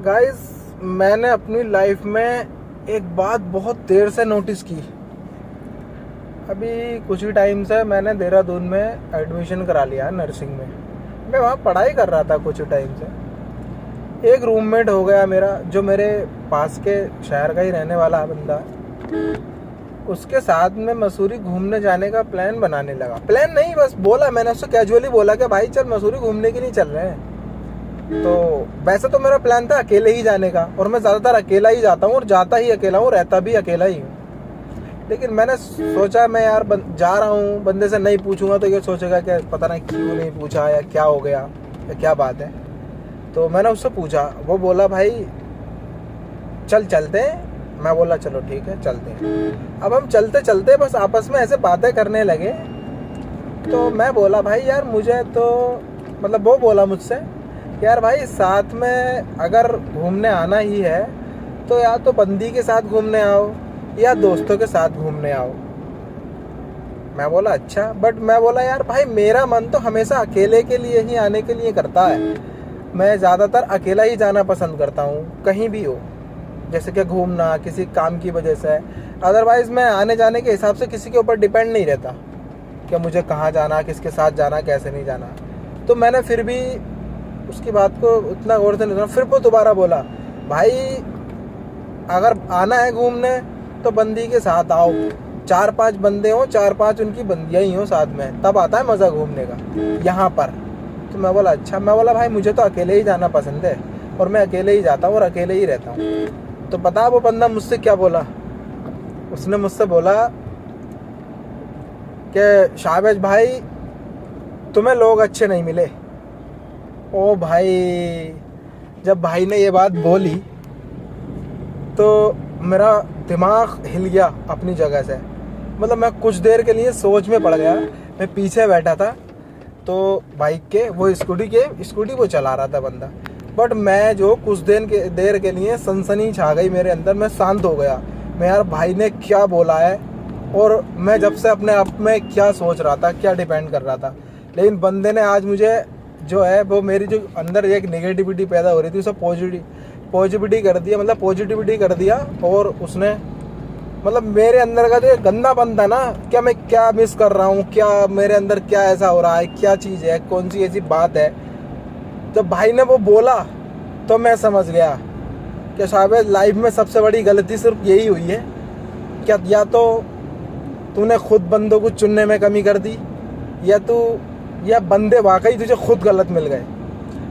Guys, मैंने अपनी life में एक बात बहुत देर से नोटिस की। अभी कुछ ही टाइम से मैंने देहरादून में एडमिशन करा लिया है नर्सिंग में। मैं वहाँ पढ़ाई कर रहा था कुछ ही टाइम से। एक रूममेट हो गया मेरा, जो मेरे पास के शहर का ही रहने वाला बंदा। उसके साथ में मसूरी घूमने जाने का प्लान बनाने लगा। प्लान नहीं, बस बोला, मैंने उससे कैजुअली बोला कि भाई चल मसूरी घूमने के लिए चल रहे हैं। तो वैसे तो मेरा प्लान था अकेले ही जाने का, और मैं ज़्यादातर अकेला ही जाता हूँ और जाता ही अकेला हूँ, रहता भी अकेला ही हूँ। लेकिन मैंने सोचा मैं यार जा रहा हूँ, बंदे से नहीं पूछूंगा तो ये सोचेगा कि पता नहीं क्यों नहीं पूछा, या क्या हो गया, या क्या बात है। तो मैंने उससे पूछा, वो बोला भाई चलते हैं। मैं बोला चलो ठीक है चलते हैं। अब हम चलते चलते बस आपस में ऐसे बातें करने लगे। तो मैं बोला भाई यार मुझे तो मतलब, वो बोला मुझसे यार भाई साथ में अगर घूमने आना ही है तो या तो बंदी के साथ घूमने आओ या दोस्तों के साथ घूमने आओ। मैं बोला अच्छा, बट मैं बोला यार भाई मेरा मन तो हमेशा अकेले के लिए ही आने के लिए करता है। मैं ज़्यादातर अकेला ही जाना पसंद करता हूँ, कहीं भी हो, जैसे कि घूमना किसी काम की वजह से। अदरवाइज़ मैं आने जाने के हिसाब से किसी के ऊपर डिपेंड नहीं रहता कि मुझे कहाँ जाना, किसके साथ जाना, कैसे नहीं जाना। तो मैंने फिर भी उसकी बात को उतना गौर से नहीं सुना। फिर वो दोबारा बोला भाई अगर आना है घूमने तो बंदी के साथ आओ, 4-5 बंदे हों, 4-5 उनकी बंदियाँ ही हों साथ में, तब आता है मज़ा घूमने का यहाँ पर। तो मैं बोला अच्छा। मैं बोला भाई मुझे तो अकेले ही जाना पसंद है और मैं अकेले ही जाता हूँ और अकेले ही रहता हूँ। तो पता वो बंदा मुझसे क्या बोला? उसने मुझसे बोला कि शाहबाज भाई तुम्हें लोग अच्छे नहीं मिले। ओ भाई, जब भाई ने ये बात बोली तो मेरा दिमाग हिल गया अपनी जगह से। मतलब मैं कुछ देर के लिए सोच में पड़ गया। मैं पीछे बैठा था तो बाइक के, वो स्कूटी वो चला रहा था बंदा। बट मैं जो कुछ देर के लिए सनसनी छा गई मेरे अंदर, मैं शांत हो गया। मैं यार भाई ने क्या बोला है और मैं जब से अपने आप में क्या सोच रहा था, क्या डिपेंड कर रहा था। लेकिन बंदे ने आज मुझे जो है वो मेरी जो अंदर एक नेगेटिविटी पैदा हो रही थी उसे पॉजिटिविटी कर दिया। और उसने मतलब मेरे अंदर का जो गंदापन था ना, क्या मैं क्या मिस कर रहा हूँ, क्या मेरे अंदर क्या ऐसा हो रहा है, क्या चीज़ है, कौन सी ऐसी बात है। जब भाई ने वो बोला तो मैं समझ गया कि शायद लाइफ में सबसे बड़ी गलती सिर्फ यही हुई है क्या, या तो तूने खुद बंदों को चुनने में कमी कर दी, या बंदे वाकई तुझे खुद गलत मिल गए,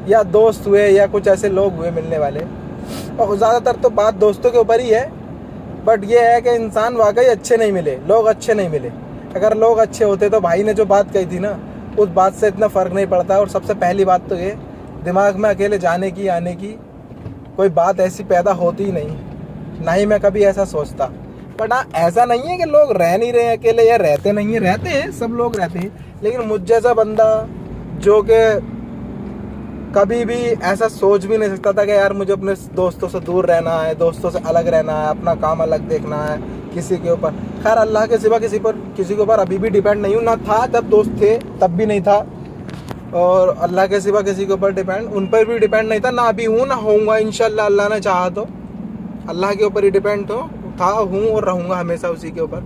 या दोस्त हुए, या कुछ ऐसे लोग हुए मिलने वाले। और ज़्यादातर तो बात दोस्तों के ऊपर ही है। बट ये है कि इंसान वाकई अच्छे नहीं मिले, लोग अच्छे नहीं मिले। अगर लोग अच्छे होते तो भाई ने जो बात कही थी ना, उस बात से इतना फ़र्क नहीं पड़ता। और सबसे पहली बात तो ये, दिमाग में अकेले जाने की आने की कोई बात ऐसी पैदा होती ही नहीं, ना ही मैं कभी ऐसा सोचता। बट हाँ, ऐसा नहीं है कि लोग रह नहीं रहे अकेले या रहते नहीं हैं, रहते हैं, सब लोग रहते हैं। लेकिन मुझ जैसा बंदा जो कि कभी भी ऐसा सोच भी नहीं सकता था कि यार मुझे अपने दोस्तों से दूर रहना है, दोस्तों से अलग रहना है, अपना काम अलग देखना है किसी के ऊपर। खैर अल्लाह के सिवा किसी के ऊपर अभी भी डिपेंड नहीं हूँ, ना था जब दोस्त थे तब भी नहीं था, और अल्लाह के सिवा किसी के ऊपर उन पर भी डिपेंड नहीं था, ना अभी हूँ ना होऊंगा इंशाल्लाह। अल्लाह ने चाहा तो अल्लाह के ऊपर ही डिपेंड था, हूँ और रहूँगा हमेशा उसी के ऊपर।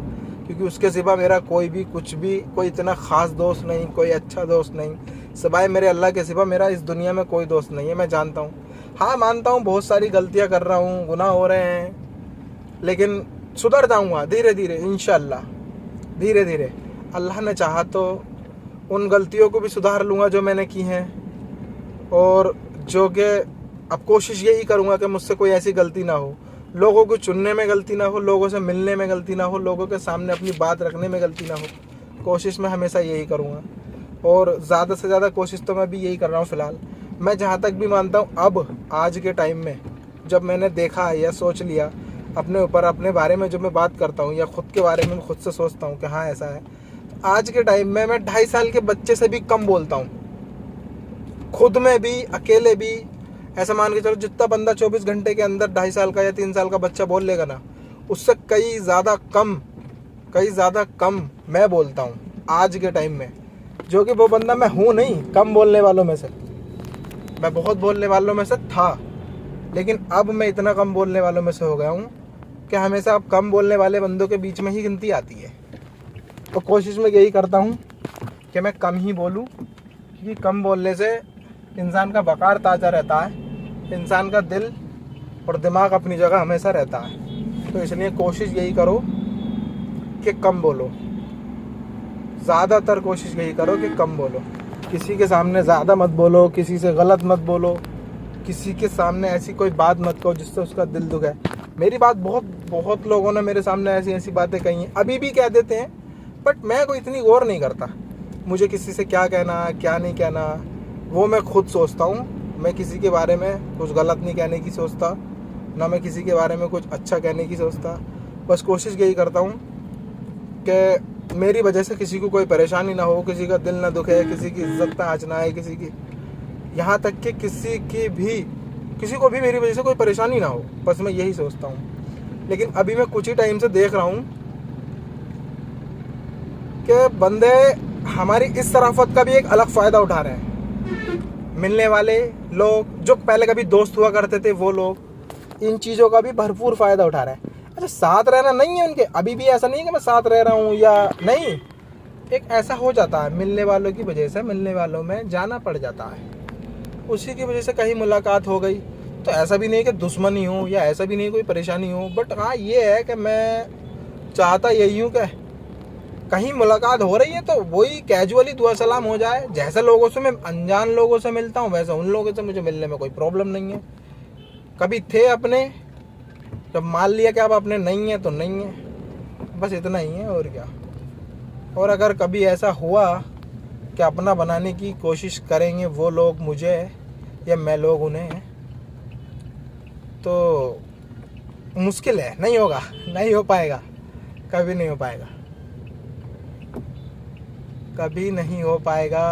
क्योंकि उसके सिवा मेरा कोई भी कुछ भी, कोई इतना ख़ास दोस्त नहीं, कोई अच्छा दोस्त नहीं, सिवाय मेरे अल्लाह के सिवा मेरा इस दुनिया में कोई दोस्त नहीं है। मैं जानता हूँ, हाँ मानता हूँ बहुत सारी गलतियाँ कर रहा हूँ, गुनाह हो रहे हैं, लेकिन सुधर जाऊँगा धीरे धीरे इंशाल्लाह। धीरे धीरे अल्लाह ने चाहा तो उन गलतियों को भी सुधार लूँगा जो मैंने की हैं। और जो कि अब कोशिश यही करूँगा कि मुझसे कोई ऐसी गलती ना हो, लोगों को चुनने में गलती ना हो, लोगों से मिलने में गलती ना हो, लोगों के सामने अपनी बात रखने में गलती ना हो। कोशिश मैं हमेशा यही करूँगा, और ज़्यादा से ज़्यादा कोशिश तो मैं भी यही कर रहा हूँ फ़िलहाल। मैं जहाँ तक भी मानता हूँ, अब आज के टाइम में जब मैंने देखा या सोच लिया अपने ऊपर, अपने बारे में जो मैं बात करता हूँ या ख़ुद के बारे में खुद से सोचता हूँ कि हाँ ऐसा है, तो आज के टाइम में मैं 2.5 साल के बच्चे से भी कम बोलता हूँ, खुद में भी, अकेले भी। ऐसा मान के चलो जितना बंदा 24 घंटे के अंदर 2.5 साल का या 3 साल का बच्चा बोल लेगा ना, उससे कई ज़्यादा कम मैं बोलता हूँ आज के टाइम में। जो कि वो बंदा मैं हूँ नहीं, कम बोलने वालों में से, मैं बहुत बोलने वालों में से था। लेकिन अब मैं इतना कम बोलने वालों में से हो गया हूँ कि हमेशा अब कम बोलने वाले बंदों के बीच में ही गिनती आती है। तो कोशिश में यही करता हूँ कि मैं कम ही बोलूँ, क्योंकि कम बोलने से इंसान का वक़ार ताज़ा रहता है, इंसान का दिल और दिमाग अपनी जगह हमेशा रहता है। तो इसलिए कोशिश यही करो कि कम बोलो, ज़्यादातर कोशिश यही करो कि कम बोलो। किसी के सामने ज़्यादा मत बोलो, किसी से गलत मत बोलो, किसी के सामने ऐसी कोई बात मत कहो जिससे उसका दिल दुखे। मेरी बात बहुत लोगों ने मेरे सामने ऐसी बातें कही हैं, अभी भी कह देते हैं, बट मैं कोई इतनी गौर नहीं करता। मुझे किसी से क्या कहना क्या नहीं कहना वो मैं खुद सोचता हूँ। मैं किसी के बारे में कुछ गलत नहीं कहने की सोचता, ना मैं किसी के बारे में कुछ अच्छा कहने की सोचता। बस कोशिश यही करता हूँ कि मेरी वजह से किसी को कोई परेशानी ना हो, किसी का दिल ना दुखे, किसी की इज्जत पे आँच ना आए, किसी की, यहाँ तक कि किसी को भी मेरी वजह से कोई परेशानी ना हो। बस मैं यही सोचता हूँ। लेकिन अभी मैं कुछ ही टाइम से देख रहा हूँ कि बंदे हमारी इस शराफत का भी एक अलग फ़ायदा उठा रहे हैं। मिलने वाले लोग जो पहले कभी दोस्त हुआ करते थे, वो लोग इन चीज़ों का भी भरपूर फ़ायदा उठा रहे हैं। अच्छा, साथ रहना नहीं है उनके, अभी भी ऐसा नहीं है कि मैं साथ रह रहा हूँ या नहीं, एक ऐसा हो जाता है मिलने वालों की वजह से, मिलने वालों में जाना पड़ जाता है, उसी की वजह से कहीं मुलाकात हो गई। तो ऐसा भी नहीं कि दुश्मनी हो या ऐसा भी नहीं कोई परेशानी हो, बट हाँ ये है कि मैं चाहता यही हूँ कि कहीं मुलाकात हो रही है तो वही कैजुअली दुआ सलाम हो जाए। जैसे लोगों से मैं अनजान लोगों से मिलता हूँ, वैसे उन लोगों से मुझे मिलने में कोई प्रॉब्लम नहीं है। कभी थे अपने, जब मान लिया कि अब अपने नहीं है तो नहीं है, बस इतना ही है और क्या। और अगर कभी ऐसा हुआ कि अपना बनाने की कोशिश करेंगे वो लोग मुझे या मैं लोग उन्हें, तो मुश्किल है, नहीं होगा, नहीं हो पाएगा, कभी नहीं हो पाएगा, कभी नहीं हो पाएगा।